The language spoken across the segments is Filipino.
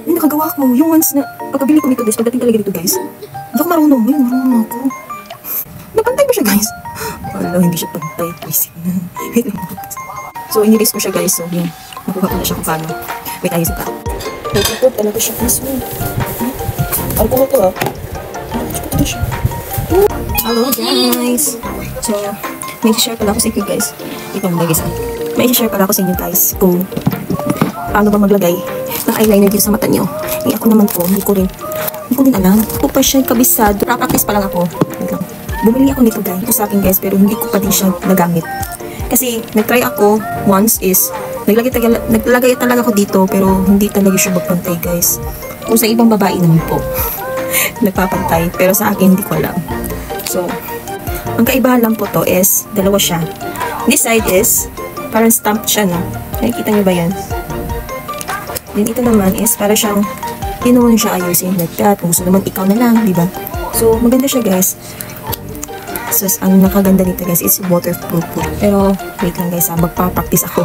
Ay, nakagawa ko. Yung once na pagkabili ko nito guys, pagdating talaga dito guys, hindi ako marunong. Ngayon, marunong ako. Napantay ba siya guys? Wala, hindi siya pantay. Isip na. Wait lang. So, iniris ko siya guys. So, yun. Nakuha ko na siya kung paano. Wait, ayusin ka. Nagpupot talaga siya guys. Alcohol to ah. Nagpupot siya. Hello guys. So, may share pala ako sa inyo guys. Itong guys. May share pala ako sa inyo guys kung paano ba maglagay ng eyeliner dito sa mata nyo. Eh ako naman po, hindi ko rin alam. Ito pa siya kabisado. Practice pa lang ako. Bumili ako nito guys. Ito sa akin guys, pero hindi ko pa din siya nagamit. Kasi nag-try ako once is naglagay talaga ako dito pero hindi talaga siya magpantay guys. Kung sa ibang babae naman po nagpapantay, pero sa akin hindi ko alam. So, ang kaibahan lang po to is dalawa siya. This side is parang stamped siya, no? Nakikita niyo ba yan? Then ito naman is para siyang pinuwan siya ayusin like that. Kung gusto naman ikaw na lang, di ba? So, maganda siya guys. So, ang nakaganda nito guys is waterproof po. Pero, wait lang guys ha, magpa-practice ako.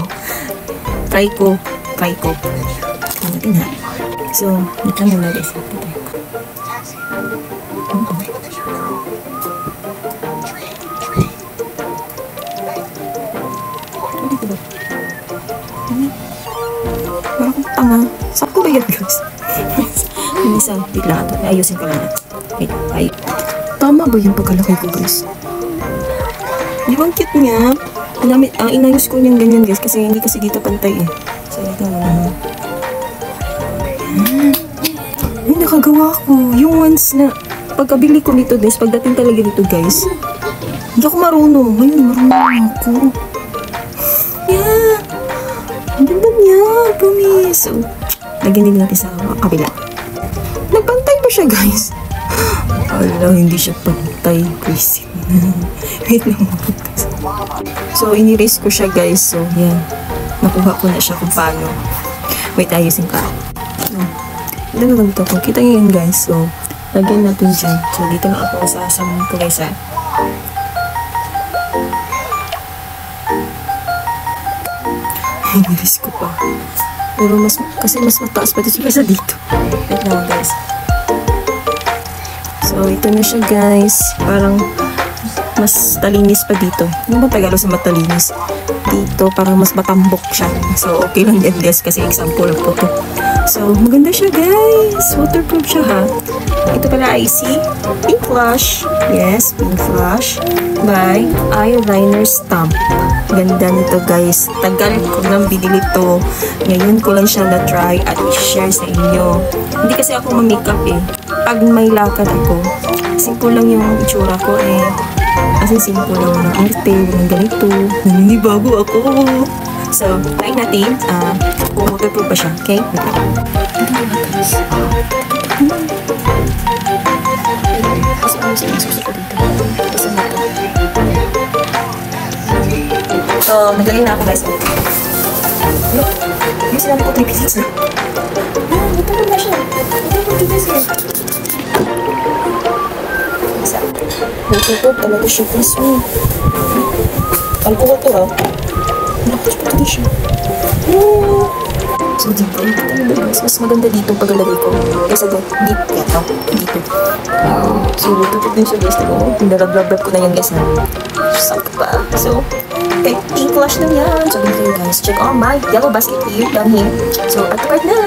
Try ko. Natin ha. So, wait lang muna guys. Parang kong tanga. Saan ko ba yan guys? Minsan, bigla ito. Ayusin ko lang. Wait, ay. Tama ba yung pagkalaki ko guys? Di ba ang cute niya? Inayos ko niyang ganyan guys kasi hindi kasi dito pantay eh. So, ito naman. Ay, nakagawa ko. Yung once na pagkabili ko nito guys, pagdating talaga dito guys, hindi ako marunong. Ngayon, marunong ako. Yeah! Ang ganda niya, promise. So, lagyan din natin sa kabila. Nagpantay ba siya, guys? Ala, hindi siya pantay. Crazy. Wait lang mo. So, inirase ko siya, guys. So, yan. Nakuha ko na siya kung paano. Wait, ayusin ka. Ito na lang ito. Kung kita nyo yun, guys. So, lagyan natin dyan. So, dito na ako sa kulay sa English ko pa. Pero kasi mas mataas pa dito kaysa dito. Wait lang guys. So, ito na siya guys. Parang mas talinis pa dito. Ano ba Tagalog sa matalinis? Dito, parang mas matambok siya. So, okay lang yan guys kasi example lang po to. So, maganda siya guys. Waterproof siya ha. Ito pala ay si Pink Flush. Yes, Pink Flush by Eyeliner Stamp. Ganda nito guys. Tagal ko nang binili to. Ngayon ko lang siya na-try at i-share sa inyo. Hindi kasi ako ma-makeup eh. Pag may lakad ako, simple lang yung itsura ko eh. Kasi simple lang ng arte, ng ganito. Naninibago ako. So, try natin kung waterproof pa siya. Okay? So, naglagay na ako guys. Look, yung sinabi ko 3 pieces na. Ito na siya. Ito na guys. Isa. Waterproof talaga siya guys. Alcohol to ha. Nakapos pa ito siya. So, dito. Mas maganda dito paglalagay ko. Kaysa dito. Dito. So, waterproof din siya guys. Nilalablab ko na yan guys. Saan ka pa? So, okay, Pink Flush na yan. So, dito guys. Check on my yellow basket here. Down here. So, at the card na.